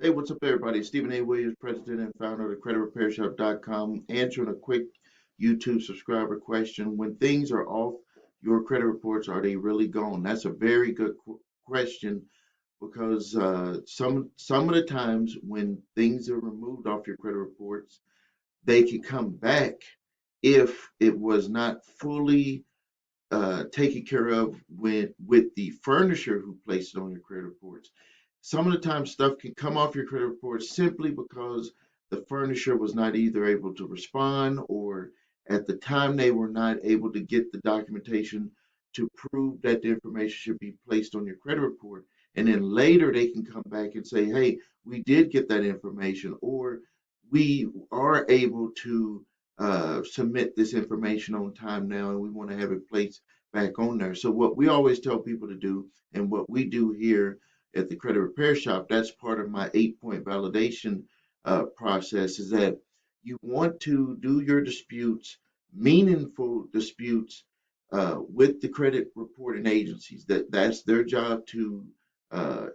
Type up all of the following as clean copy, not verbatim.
Hey, what's up, everybody? It's Stephen A. Williams, president and founder of the creditrepairshop.com, answering a quick YouTube subscriber question. When things are off your credit reports, are they really gone? That's a very good question because some of the times when things are removed off your credit reports, they can come back if it was not fully taken care of with the furnisher who placed it on your credit reports. Some of the time, stuff can come off your credit report simply because the furnisher was not either able to respond or at the time they were not able to get the documentation to prove that the information should be placed on your credit report. And then later they can come back and say, hey, we did get that information, or we are able to submit this information on time now, and we want to have it placed back on there. So what we always tell people to do, and what we do here at the credit repair shop, that's part of my 8-point validation process, is that you want to do your disputes, meaningful disputes, with the credit reporting agencies. That's their job to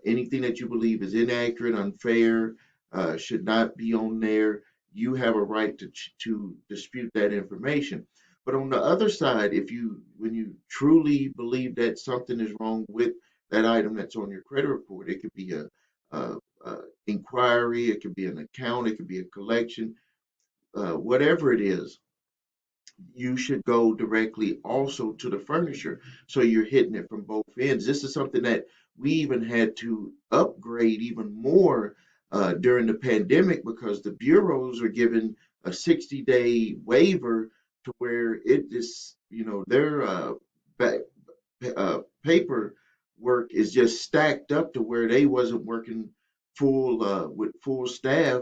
anything that you believe is inaccurate, unfair, should not be on there. You have a right to dispute that information. But on the other side, if you when you truly believe that something is wrong with that item that's on your credit report, it could be a inquiry, it could be an account, it could be a collection, whatever it is, you should go directly also to the furnisher. So you're hitting it from both ends. This is something that we even had to upgrade even more during the pandemic because the bureaus are given a 60-day waiver to where it just, their ba- paper work is just stacked up to where they wasn't working full with full staff.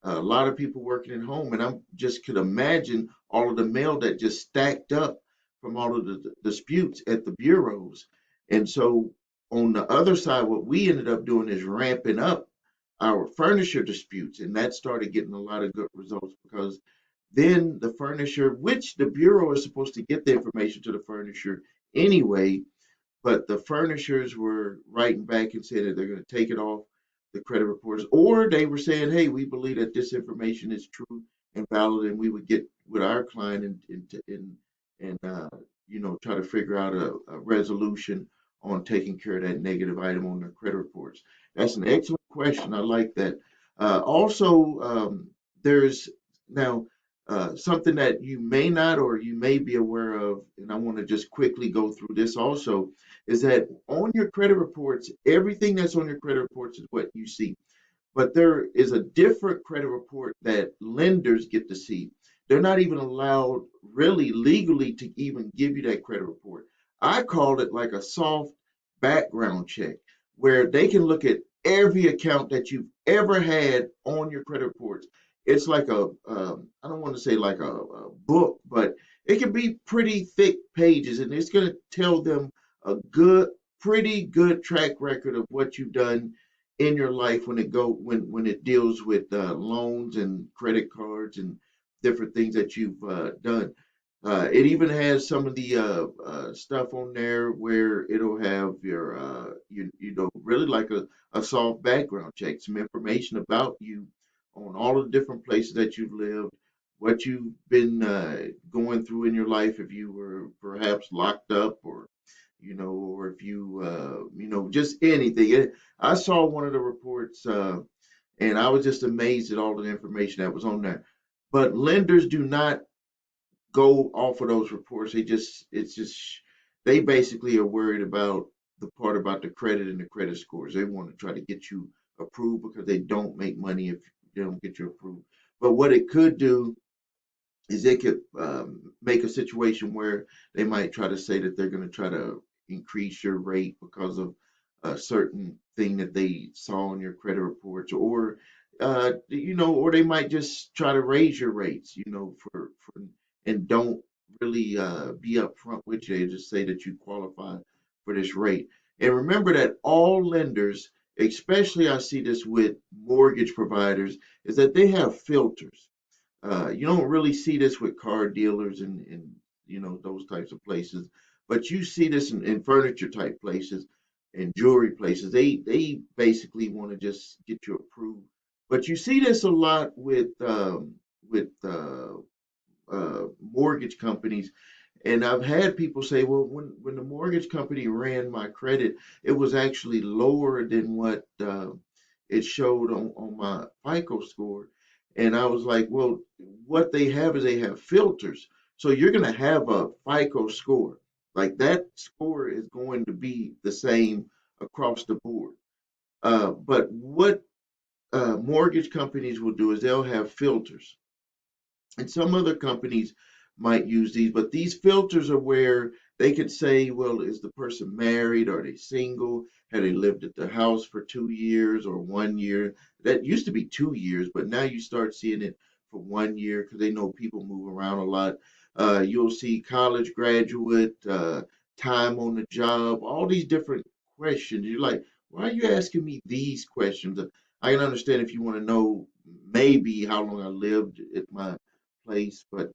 A lot of people working at home, and I just could imagine all of the mail that just stacked up from all of the disputes at the bureaus. And so on the other side, what we ended up doing is ramping up our furniture disputes, and that started getting a lot of good results because then the furnisher, which the bureau is supposed to get the information to the furnisher anyway, but the furnishers were writing back and saying that they're going to take it off the credit reports, or they were saying, "Hey, we believe that this information is true and valid, and we would get with our client and try to figure out a resolution on taking care of that negative item on their credit reports." That's an excellent question. I like that. Also, there's now something that you may not or you may be aware of, and I want to just quickly go through this also, is that on your credit reports, everything that's on your credit reports is what you see. But there is a different credit report that lenders get to see. They're not even allowed really legally to even give you that credit report. I call it like a soft background check where they can look at every account that you've ever had on your credit reports. It's like I don't want to say like a book, but it can be pretty thick pages, and it's going to tell them a pretty good track record of what you've done in your life when it deals with loans and credit cards and different things that you've done. It even has some of the stuff on there where it'll have your really like a soft background check, some information about you on all of the different places that you've lived, what you've been going through in your life, if you were perhaps locked up or if just anything. I saw one of the reports, and I was just amazed at all of the information that was on there. But lenders do not go off of those reports. They basically are worried about the part about the credit and the credit scores. They want to try to get you approved because they don't make money if they don't get you approved. But what it could do is they could make a situation where they might try to say that they're going to try to increase your rate because of a certain thing that they saw in your credit reports, or they might just try to raise your rates, for and don't really be upfront with you. They just say that you qualify for this rate. And remember that all lenders, especially I see this with mortgage providers, is that they have filters. You don't really see this with car dealers and those types of places, but you see this in furniture type places. and jewelry places. They basically want to just get you approved. But you see this a lot with mortgage companies. And I've had people say, well, when the mortgage company ran my credit, it was actually lower than what it showed on my FICO score. And I was like, well, what they have is they have filters. So you're going to have a FICO score. Like that score is going to be the same across the board. But what mortgage companies will do is they'll have filters, and some other companies might use these, but these filters are where they could say, well, is the person married? Are they single? Have they lived at the house for 2 years or 1 year? That used to be 2 years, but now you start seeing it for 1 year because they know people move around a lot. You'll see college graduate, time on the job, all these different questions. You're like, why are you asking me these questions? I can understand if you want to know maybe how long I lived at my place, but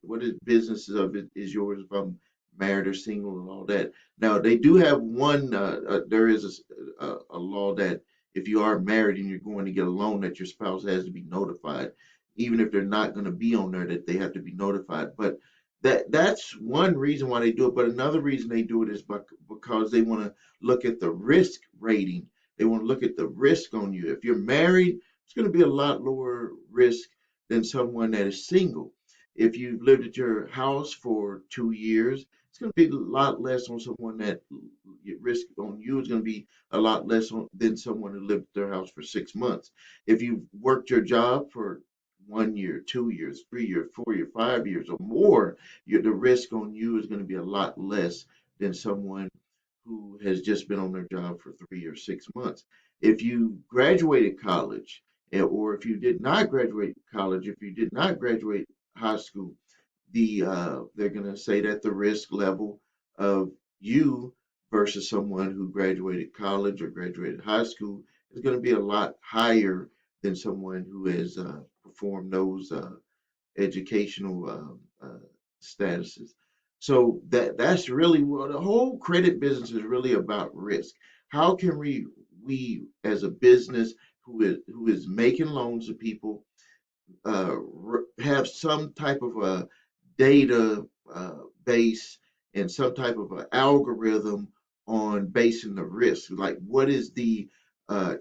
what is business of it is yours if I'm married or single and all that. Now they do have one. There is a law that if you are married and you're going to get a loan, that your spouse has to be notified, even if they're not going to be on there, that they have to be notified. But that's one reason why they do it. But another reason they do it is because they want to look at the risk rating. They want to look at the risk on you. If you're married, it's going to be a lot lower risk than someone that is single. If you've lived at your house for 2 years, it's going to be a lot less on someone that risk on you is going to be a lot less than someone who lived at their house for 6 months. If you've worked your job for 1 year, 2 years, 3 years, 4 years, 5 years or more, the risk on you is going to be a lot less than someone who has just been on their job for 3 or 6 months. If you graduated college, or if you did not graduate college, if you did not graduate high school, they're going to say that the risk level of you versus someone who graduated college or graduated high school is going to be a lot higher than someone who has performed those educational statuses. So that's really what the whole credit business is really about: risk. How can we as a business who is making loans to people have some type of a data base and some type of an algorithm on basing the risk. Like, what is the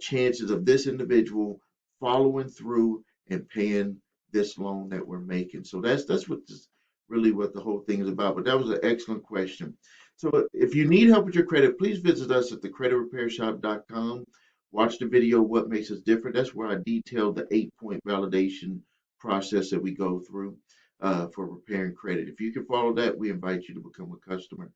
chances of this individual following through and paying this loan that we're making? So that's what this, really what the whole thing is about. But that was an excellent question. So if you need help with your credit, please visit us at thecreditrepairshop.com. Watch the video, What Makes Us Different. That's where I detail the 8-point validation process that we go through for repairing credit. If you can follow that, we invite you to become a customer.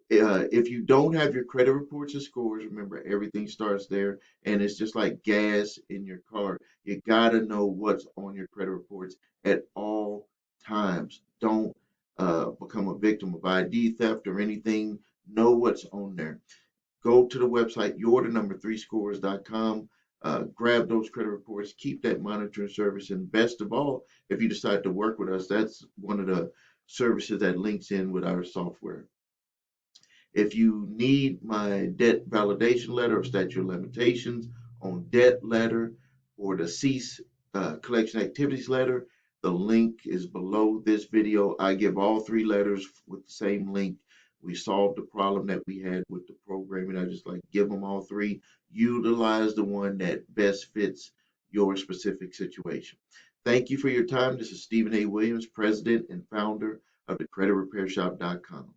If you don't have your credit reports and scores, remember everything starts there, and it's just like gas in your car. You got to know what's on your credit reports at all times. Don't become a victim of ID theft or anything. Know what's on there. Go to the website, you're3scores.com. Grab those credit reports, keep that monitoring service, and best of all, if you decide to work with us, that's one of the services that links in with our software. If you need my debt validation letter or statute of limitations on debt letter or the cease collection activities letter, the link is below this video. I give all three letters with the same link. We solved the problem that we had with the programming. I just like give them all three. Utilize the one that best fits your specific situation. Thank you for your time. This is Stephen A. Williams, President and founder of thecreditrepairshop.com.